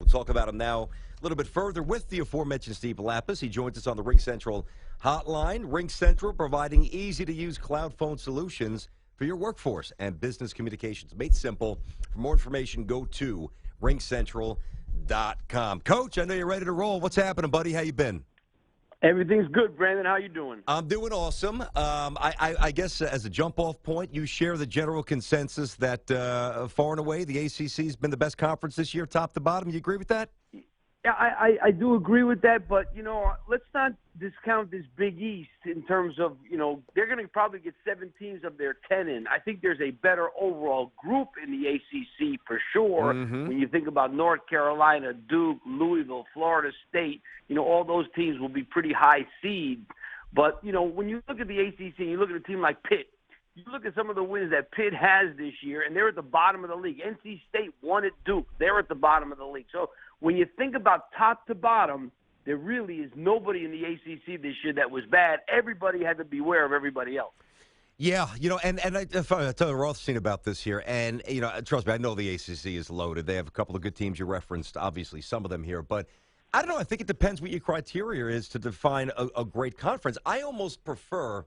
We'll talk about him now a little bit further with the aforementioned Steve Lappas. He joins us on the Ring Central hotline. Ring Central providing easy-to-use cloud phone solutions for your workforce and business communications. Made simple. For more information, go to ringcentral.com. Coach, I know you're ready to roll. What's happening, buddy? How you been? Everything's good, Brandon. How you doing? I'm doing awesome. I guess as a jump-off point, you share the general consensus that far and away the ACC has been the best conference this year, top to bottom. You agree with that? Yeah, I do agree with that, but, let's not discount this Big East in terms of, they're going to probably get 7 teams of their 10 in. I think there's a better overall group in the ACC for sure. Mm-hmm. When you think about North Carolina, Duke, Louisville, Florida State, all those teams will be pretty high seeds. But, when you look at the ACC and you look at a team like Pitt, you look at some of the wins that Pitt has this year, and they're at the bottom of the league. NC State won at Duke. They're at the bottom of the league. So when you think about top to bottom, there really is nobody in the ACC this year that was bad. Everybody had to beware of everybody else. Yeah, and I tell Rothstein about this here, and, trust me, I know the ACC is loaded. They have a couple of good teams you referenced, obviously, some of them here. But I don't know. I think it depends what your criteria is to define a great conference. I almost prefer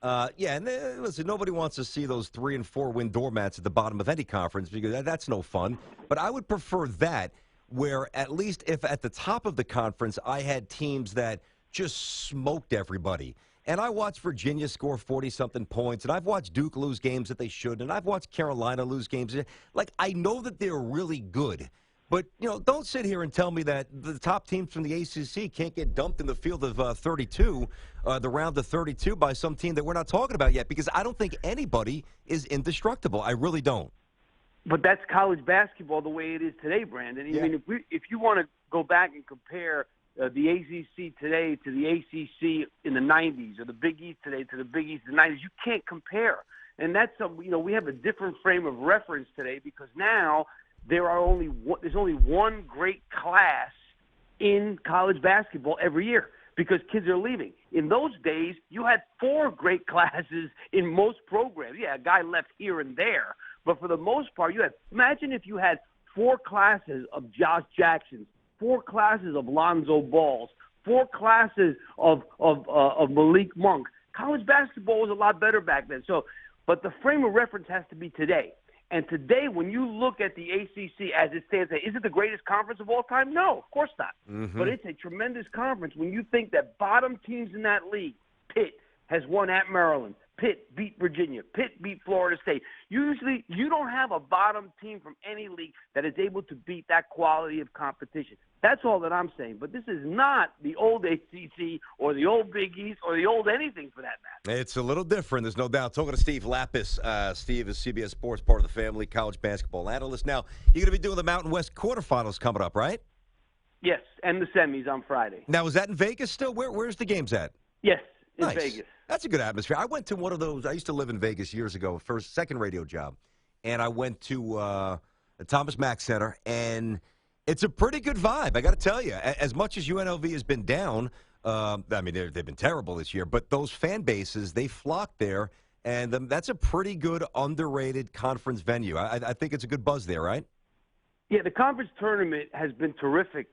listen, nobody wants to see those 3 and 4 win doormats at the bottom of any conference because that's no fun. But I would prefer that where at least if at the top of the conference I had teams that just smoked everybody. And I watched Virginia score 40-something points, and I've watched Duke lose games that they shouldn't, and I've watched Carolina lose games. Like, I know that they're really good. But, don't sit here and tell me that the top teams from the ACC can't get dumped in the field of 32, the round of 32 by some team that we're not talking about yet, because I don't think anybody is indestructible. I really don't. But that's college basketball the way it is today, Brandon. Yeah. I mean, if you want to go back and compare the ACC today to the ACC in the 90s or the Big East today to the Big East in the 90s, you can't compare. And that's, we have a different frame of reference today because now there's only one great class in college basketball every year because kids are leaving. In those days, you had 4 great classes in most programs. Yeah, a guy left here and there. But for the most part, imagine if you had 4 classes of Josh Jacksons, 4 classes of Alonzo Balls, 4 classes of Malik Monk. College basketball was a lot better back then. But the frame of reference has to be today. And today, when you look at the ACC as it stands, is it the greatest conference of all time? No, of course not. Mm-hmm. But it's a tremendous conference when you think that bottom teams in that league, Pitt has won at Maryland. Pitt beat Virginia. Pitt beat Florida State. Usually, you don't have a bottom team from any league that is able to beat that quality of competition. That's all that I'm saying. But this is not the old ACC or the old Big East or the old anything for that matter. It's a little different, there's no doubt. Talking to Steve Lappas. Steve is CBS Sports, part of the family, college basketball analyst. Now, you're going to be doing the Mountain West quarterfinals coming up, right? Yes, and the semis on Friday. Now, is that in Vegas still? Where's the games at? Yes, in Nice. Vegas. That's a good atmosphere. I went to one of those. I used to live in Vegas years ago, second radio job. And I went to the Thomas Mack Center, and it's a pretty good vibe, I got to tell you. As much as UNLV has been down, they've been terrible this year, but those fan bases, they flock there, and that's a pretty good underrated conference venue. I think it's a good buzz there, right? Yeah, the conference tournament has been terrific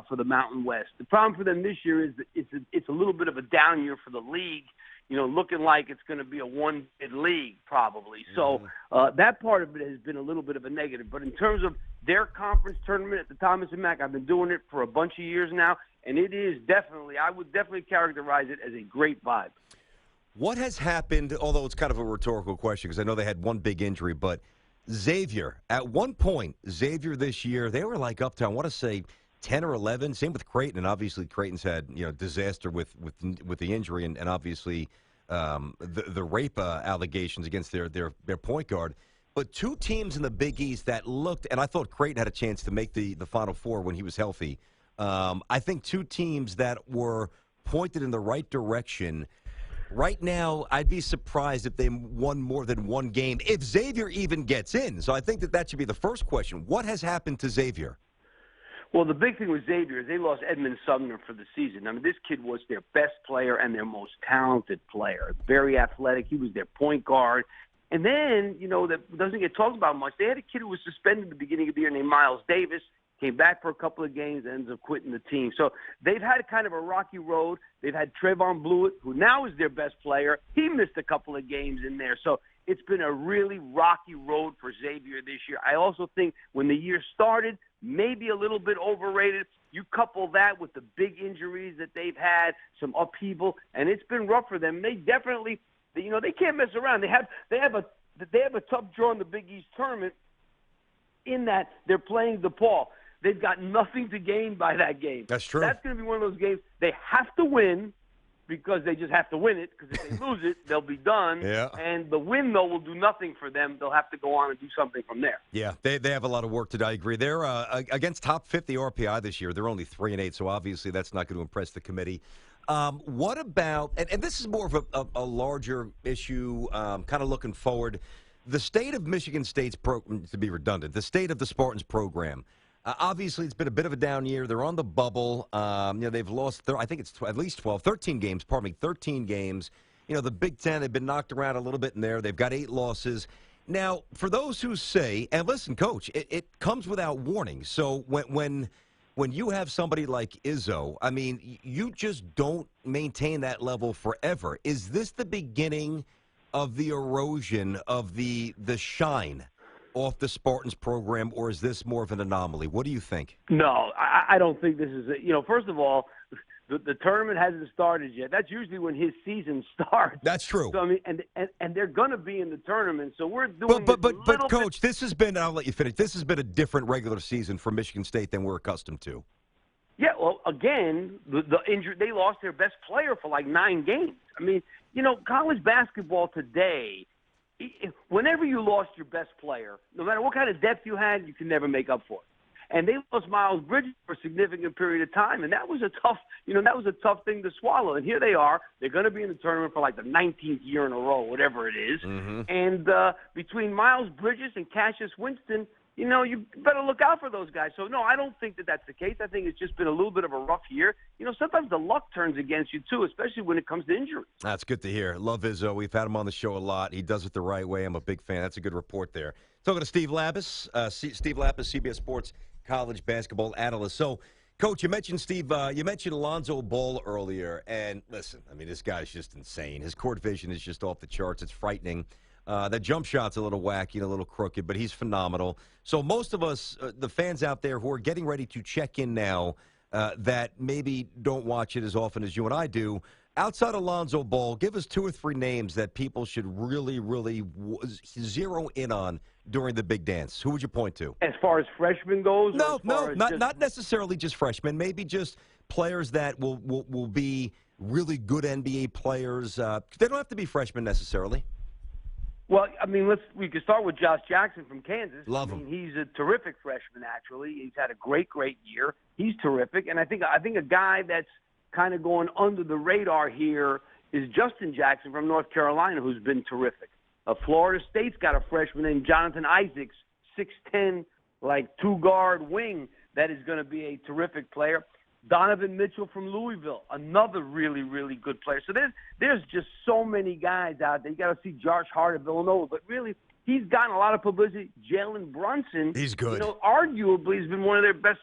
for the Mountain West. The problem for them this year is that it's a little bit of a down year for the league, looking like it's going to be a one-bid league probably. So that part of it has been a little bit of a negative. But in terms of their conference tournament at the Thomas and Mack, I've been doing it for a bunch of years now, and it is I would definitely characterize it as a great vibe. What has happened, although it's kind of a rhetorical question because I know they had one big injury, but Xavier, at one point, this year, they were like up to, I want to say, 10 or 11. Same with Creighton, and obviously Creighton's had disaster with the injury and obviously the rape allegations against their point guard. But 2 teams in the Big East that looked, and I thought Creighton had a chance to make the Final Four when he was healthy. I think 2 teams that were pointed in the right direction. Right now, I'd be surprised if they won more than one game, if Xavier even gets in. So I think that should be the first question. What has happened to Xavier? Well, the big thing with Xavier is they lost Edmund Sumner for the season. I mean, this kid was their best player and their most talented player. Very athletic. He was their point guard. And then, that doesn't get talked about much. They had a kid who was suspended at the beginning of the year named Miles Davis. came back for a couple of games, and ends up quitting the team. So they've had kind of a rocky road. They've had Trayvon Blewett, who now is their best player. He missed a couple of games in there. So it's been a really rocky road for Xavier this year. I also think when the year started, maybe a little bit overrated. You couple that with the big injuries that they've had, some upheaval, and it's been rough for them. They definitely, they can't mess around. They have a tough draw in the Big East tournament in that they're playing DePaul. They've got nothing to gain by that game. That's true. That's going to be one of those games they have to win because they just have to win it, because if they lose it, they'll be done. Yeah. And the win, though, will do nothing for them. They'll have to go on and do something from there. Yeah, they have a lot of work to do. I agree. They're against top 50 RPI this year. They're only 3-8, so obviously that's not going to impress the committee. What about, and this is more of a larger issue, kind of looking forward, the state of Michigan State's program, to be redundant, the state of the Spartans program. Obviously, it's been a bit of a down year. They're on the bubble. They've lost, I think it's at least 13 games. Pardon me, 13 games. The Big Ten, they've been knocked around a little bit in there. They've got 8 losses. Now, for those who say, and listen, Coach, it comes without warning. So when you have somebody like Izzo, I mean, you just don't maintain that level forever. Is this the beginning of the erosion of the shine off the Spartans program, or is this more of an anomaly? What do you think? No, I don't think this is first of all, the tournament hasn't started yet. That's usually when his season starts. That's true. So, I mean, and they're going to be in the tournament, so we're doing But Coach, this has been, I'll let you finish, this has been a different regular season for Michigan State than we're accustomed to. Yeah, well, again, the injury, they lost their best player for like 9 games. I mean, college basketball today, whenever you lost your best player, no matter what kind of depth you had, you can never make up for it. And they lost Miles Bridges for a significant period of time, and that was a tough thing to swallow. And here they are; they're going to be in the tournament for like the 19th year in a row, whatever it is. Mm-hmm. And between Miles Bridges and Cassius Winston, you better look out for those guys. So, no, I don't think that that's the case. I think it's just been a little bit of a rough year. Sometimes the luck turns against you, too, especially when it comes to injuries. That's good to hear. Love Izzo. We've had him on the show a lot. He does it the right way. I'm a big fan. That's a good report there. Talking to Steve Lappas, CBS Sports college basketball analyst. So, Coach, you mentioned Alonzo Ball earlier. And, listen, I mean, this guy's just insane. His court vision is just off the charts. It's frightening. That jump shot's a little wacky, a little crooked, but he's phenomenal. So most of us, the fans out there who are getting ready to check in now that maybe don't watch it as often as you and I do, outside Alonzo Ball, give us 2 or 3 names that people should really, really zero in on during the big dance. Who would you point to? As far as freshmen goes? Not necessarily just freshmen. Maybe just players that will be really good NBA players. They don't have to be freshmen necessarily. Well, I mean, we could start with Josh Jackson from Kansas. Love him. He's a terrific freshman, actually. He's had a great year. He's terrific. And I think a guy that's kind of going under the radar here is Justin Jackson from North Carolina, who's been terrific. Florida State's got a freshman named Jonathan Isaacs, 6'10", like 2-guard wing, that is going to be a terrific player. Donovan Mitchell from Louisville, another really, really good player. So there's just so many guys out there. You got to see Josh Hart at Villanova, but really he's gotten a lot of publicity. Jalen Brunson, he's good. Arguably has been one of their best.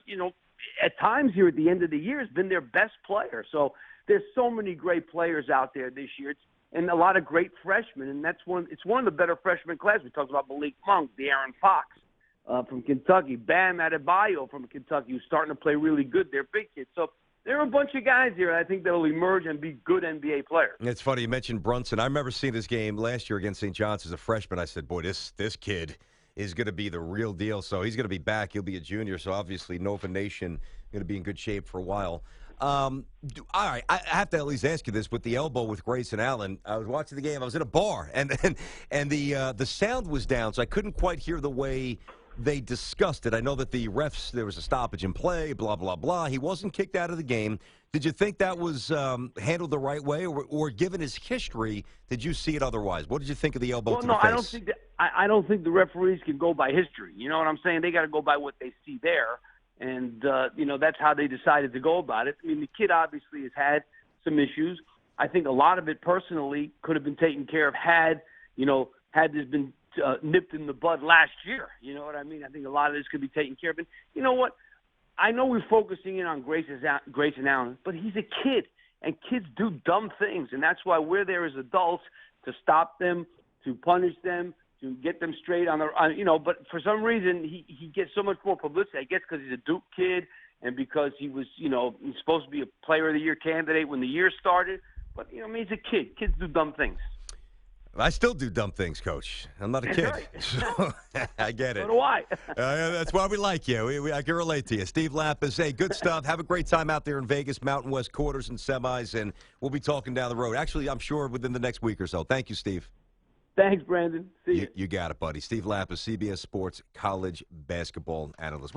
At times here at the end of the year has been their best player. So there's so many great players out there this year, and a lot of great freshmen. And it's one of the better freshman classes. We talked about Malik Monk, De'Aaron Fox. From Kentucky, Bam Adebayo from Kentucky, who's starting to play really good. They're big kids. So there are a bunch of guys here, I think, that will emerge and be good NBA players. It's funny you mentioned Brunson. I remember seeing this game last year against St. John's as a freshman. I said, boy, this kid is going to be the real deal. So he's going to be back. He'll be a junior. So obviously Nova Nation going to be in good shape for a while. All right, I have to at least ask you this. With the elbow with Grayson Allen, I was watching the game. I was in a bar, and the sound was down, so I couldn't quite hear the way they discussed it. I know that the refs, there was a stoppage in play, blah, blah, blah. He wasn't kicked out of the game. Did you think that was handled the right way, or given his history, did you see it otherwise? What did you think of the elbow to the face? I don't think the referees can go by history. You know what I'm saying? They got to go by what they see there, and that's how they decided to go about it. I mean, the kid obviously has had some issues. I think a lot of it personally could have been taken care of had this been nipped in the bud last year. You know what I mean? I think a lot of this could be taken care of. And you know what? I know we're focusing in on Grayson Allen, but he's a kid, and kids do dumb things, and that's why we're there as adults to stop them, to punish them, to get them straight on the But for some reason, he gets so much more publicity. I guess because he's a Duke kid, and because he was, he's supposed to be a Player of the Year candidate when the year started. But he's a kid. Kids do dumb things. I still do dumb things, Coach. I'm not a kid. Right. So, I get it. So do I. That's why we like you. I can relate to you. Steve Lappas, hey, good stuff. Have a great time out there in Vegas, Mountain West quarters and semis, and we'll be talking down the road. Actually, I'm sure within the next week or so. Thank you, Steve. Thanks, Brandon. See you. You got it, buddy. Steve Lappas, CBS Sports college basketball analyst.